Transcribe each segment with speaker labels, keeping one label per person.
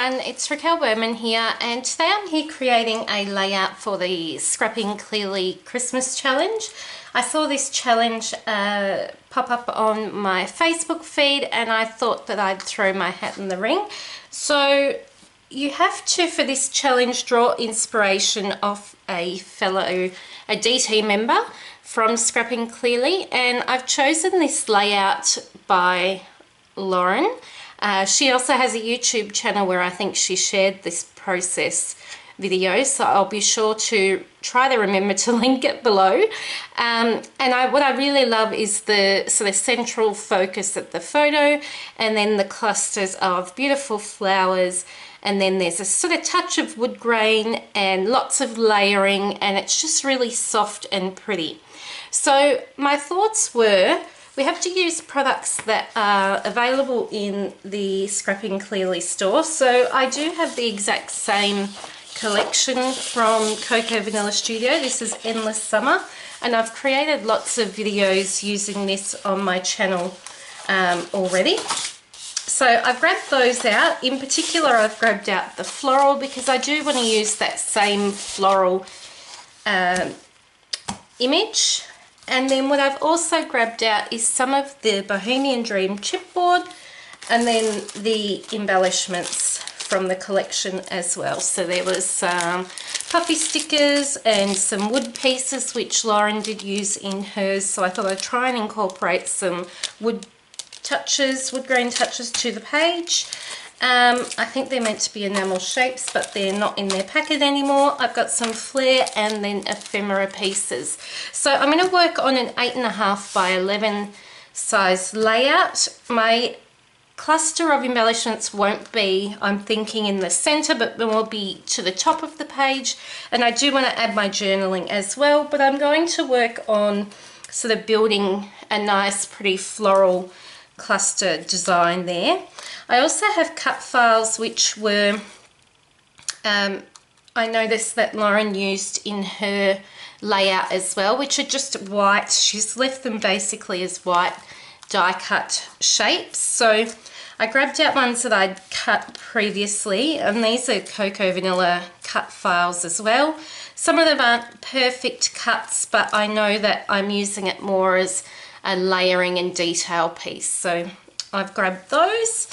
Speaker 1: everyone, it's Raquel Berman here, and today I'm here creating a layout for the Scrapping Clearly Christmas Challenge. I saw this challenge pop up on my Facebook feed and I thought that I'd throw my hat in the ring. So you have to, for this challenge, draw inspiration off a DT member from Scrapping Clearly, and I've chosen this layout by Lauren. She also has a YouTube channel where I think she shared this process video, so I'll be sure to try to remember to link it below. What I really love is the sort of central focus of the photo, and then the clusters of beautiful flowers, and then there's a sort of touch of wood grain and lots of layering, and it's just really soft and pretty. So my thoughts were, we have to use products that are available in the Scrapping Clearly store. So I do have the exact same collection from Cocoa Vanilla Studio. This is Endless Summer, and I've created lots of videos using this on my channel already. So I've grabbed those out. In particular, I've grabbed out the floral because I do want to use that same floral image. And then what I've also grabbed out is some of the Bohemian Dream chipboard, and then the embellishments from the collection as well. So there was some puffy stickers and some wood pieces which Lauren did use in hers, so I thought I'd try and incorporate some wood grain touches to the page. I think they're meant to be enamel shapes, but they're not in their packet anymore. I've got some flare and then ephemera pieces. So I'm going to work on an 8.5 by 11 size layout. My cluster of embellishments won't be, I'm thinking, in the center, but will be to the top of the page. And I do want to add my journaling as well, but I'm going to work on sort of building a nice pretty floral cluster design there. I also have cut files which were I noticed that Lauren used in her layout as well, which are just white. She's left them basically as white die cut shapes. So I grabbed out ones that I'd cut previously, and these are Cocoa Vanilla cut files as well. Some of them aren't perfect cuts, but I know that I'm using it more as a layering and detail piece. So I've grabbed those,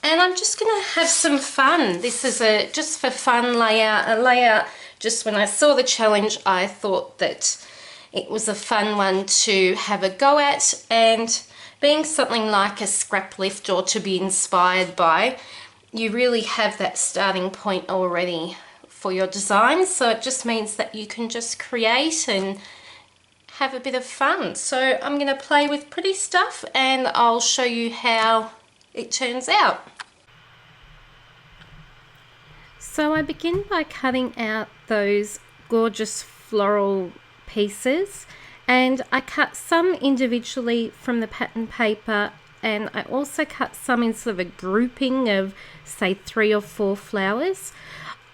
Speaker 1: and I'm just going to have some fun. This is a just for fun layout, a layout just when I saw the challenge I thought that it was a fun one to have a go at, and being something like a scrap lift or to be inspired by, you really have that starting point already for your design. So it just means that you can just create and have a bit of fun. So I'm going to play with pretty stuff and I'll show you how it turns out. So I begin by cutting out those gorgeous floral pieces, and I cut some individually from the pattern paper, and I also cut some in sort of a grouping of say 3 or 4 flowers.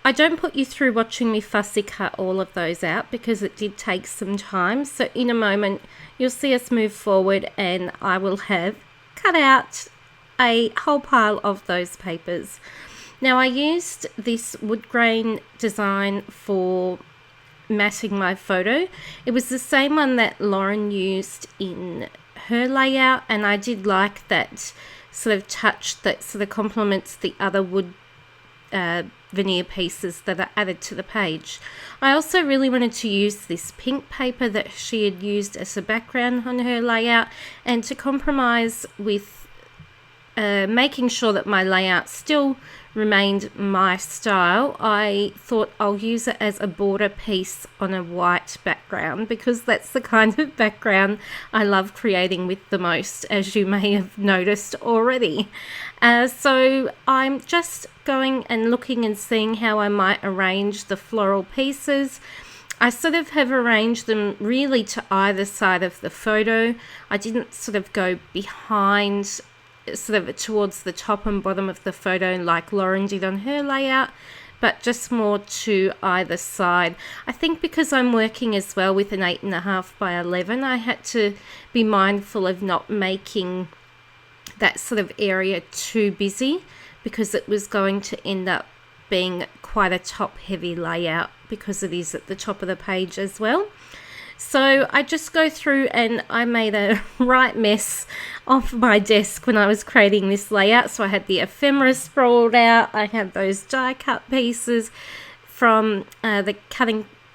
Speaker 1: I don't put you through watching me fussy cut all of those out because it did take some time. So in a moment you'll see us move forward and I will have cut out a whole pile of those papers. Now I used this wood grain design for matting my photo. It was the same one that Lauren used in her layout, and I did like that sort of touch that sort of complements the other wood veneer pieces that are added to the page. I also really wanted to use this pink paper that she had used as a background on her layout, and to compromise with making sure that my layout still remained my style, I thought I'll use it as a border piece on a white background, because that's the kind of background I love creating with the most, as you may have noticed already. So I'm just going and looking and seeing how I might arrange the floral pieces. I sort of have arranged them really to either side of the photo. I didn't sort of go behind, sort of towards the top and bottom of the photo like Lauren did on her layout, but just more to either side. I think because I'm working as well with an 8.5 by 11, I had to be mindful of not making that sort of area too busy, because it was going to end up being quite a top heavy layout because it is at the top of the page as well. So I just go through and I made a right mess of my desk when I was creating this layout. So I had the ephemera sprawled out, I had those die cut pieces from the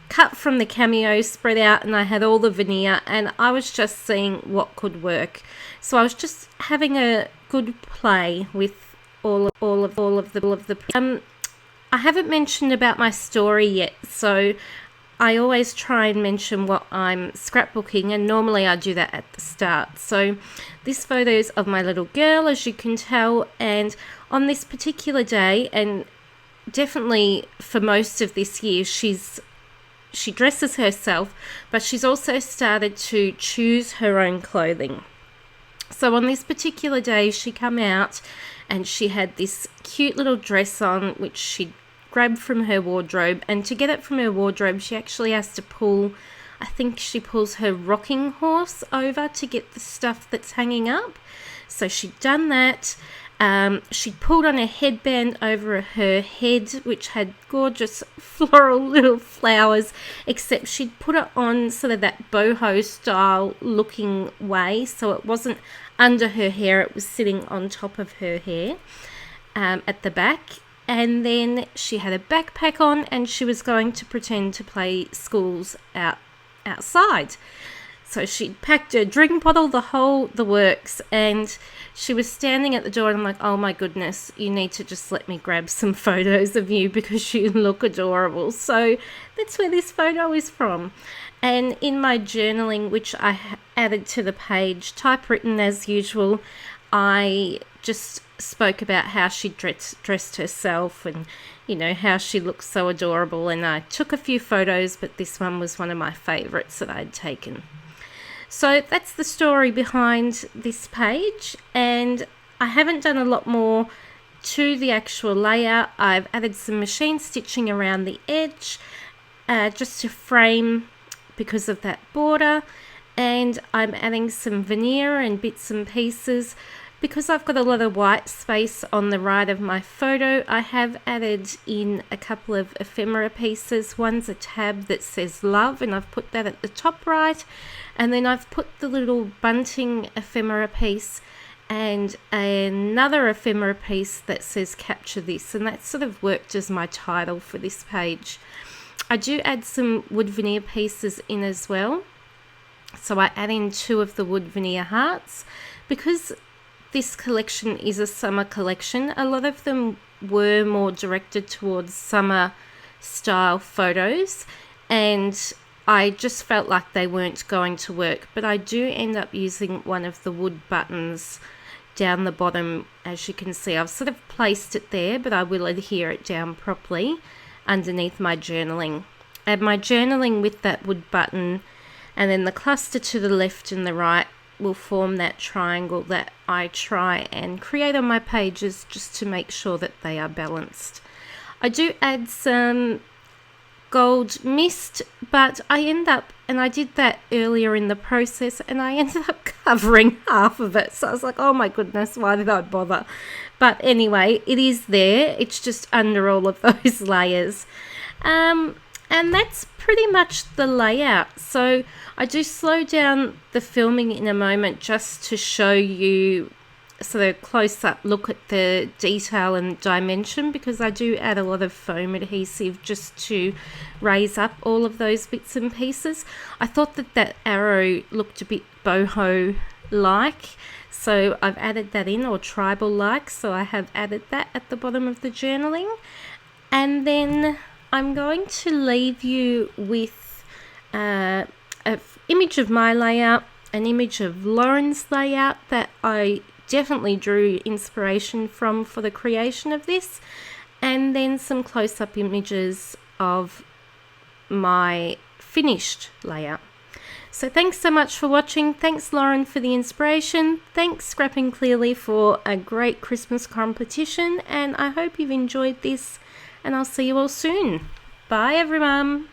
Speaker 1: cut from the Cameo spread out, and I had all the veneer, and I was just seeing what could work. So I was just having a good play with all of the I haven't mentioned about my story yet, so I always try and mention what I'm scrapbooking, and normally I do that at the start. So this photo is of my little girl, as you can tell, and on this particular day, and definitely for most of this year, she dresses herself, but she's also started to choose her own clothing. So on this particular day, she come out and she had this cute little dress on, which she grabbed from her wardrobe, and to get it from her wardrobe, she actually has to pull, I think she pulls her rocking horse over to get the stuff that's hanging up. So she'd done that. She pulled on a headband over her head, which had gorgeous floral little flowers, except she'd put it on sort of that boho style looking way, so it wasn't under her hair, it was sitting on top of her hair at the back. And then she had a backpack on, and she was going to pretend to play schools outside. So she packed her drink bottle, the works, and she was standing at the door, and I'm like, oh my goodness, you need to just let me grab some photos of you because you look adorable. So that's where this photo is from. And in my journaling, which I added to the page, typewritten as usual, I just spoke about how she dressed herself and, you know, how she looked so adorable. And I took a few photos, but this one was one of my favorites that I'd taken. So that's the story behind this page, and I haven't done a lot more to the actual layout. I've added some machine stitching around the edge just to frame because of that border, and I'm adding some veneer and bits and pieces. Because I've got a lot of white space on the right of my photo, I have added in a couple of ephemera pieces. One's a tab that says love, and I've put that at the top right. And then I've put the little bunting ephemera piece and another ephemera piece that says capture this. And that sort of worked as my title for this page. I do add some wood veneer pieces in as well. So I add in 2 of the wood veneer hearts. Because this collection is a summer collection, a lot of them were more directed towards summer style photos, and I just felt like they weren't going to work. But I do end up using one of the wood buttons down the bottom. As you can see, I've sort of placed it there, but I will adhere it down properly underneath my journaling. And my journaling with that wood button, and then the cluster to the left and the right, will form that triangle that I try and create on my pages just to make sure that they are balanced. I do add some gold mist, but I end up, and I did that earlier in the process, and I ended up covering half of it. So I was like, oh my goodness, why did I bother? But anyway, it is there. It's just under all of those layers. And that's pretty much the layout. So I do slow down the filming in a moment just to show you sort of close-up look at the detail and dimension, because I do add a lot of foam adhesive just to raise up all of those bits and pieces. I thought that arrow looked a bit boho-like, so I've added that in, or tribal-like, so I have added that at the bottom of the journaling. And then I'm going to leave you with an image of my layout, an image of Lauren's layout that I definitely drew inspiration from for the creation of this, and then some close-up images of my finished layout. So thanks so much for watching. Thanks Lauren for the inspiration. Thanks Scrapping Clearly for a great Christmas competition, and I hope you've enjoyed this, and I'll see you all soon. Bye everyone.